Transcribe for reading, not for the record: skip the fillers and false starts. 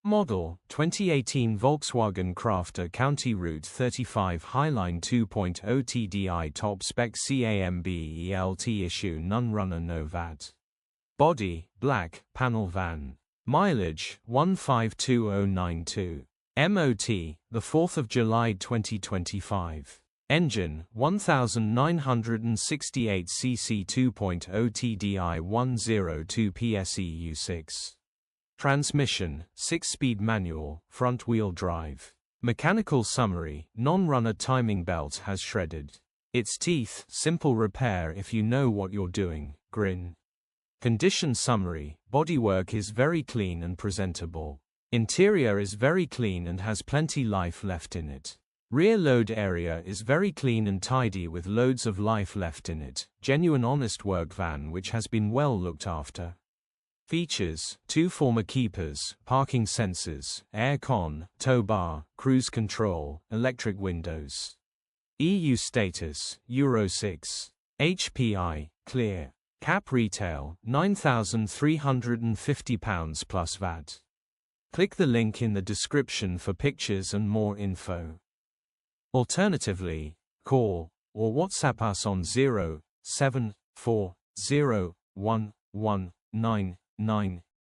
Model, 2018 Volkswagen Crafter County Route 35 Highline 2.0 TDI Top Spec CAMBELT Issue None Runner No VAT. Body, black, panel van. Mileage, 152092. MOT, the 4th of July 2025. Engine, 1968 cc 2.0 TDI 102 PSEU6. Transmission, 6-speed manual, front-wheel drive. Mechanical summary, non-runner timing belt has shredded. Its teeth, simple repair if you know what you're doing, grin. Condition summary, bodywork is very clean and presentable. Interior is very clean and has plenty life left in it. Rear load area is very clean and tidy with loads of life left in it. Genuine honest work van which has been well looked after. Features, 2 former keepers, parking sensors, air con, tow bar, cruise control, electric windows. EU status, Euro 6. HPI, clear. Cap retail, £9,350 plus VAT. Click the link in the description for pictures and more info. Alternatively, call or WhatsApp us on 074011999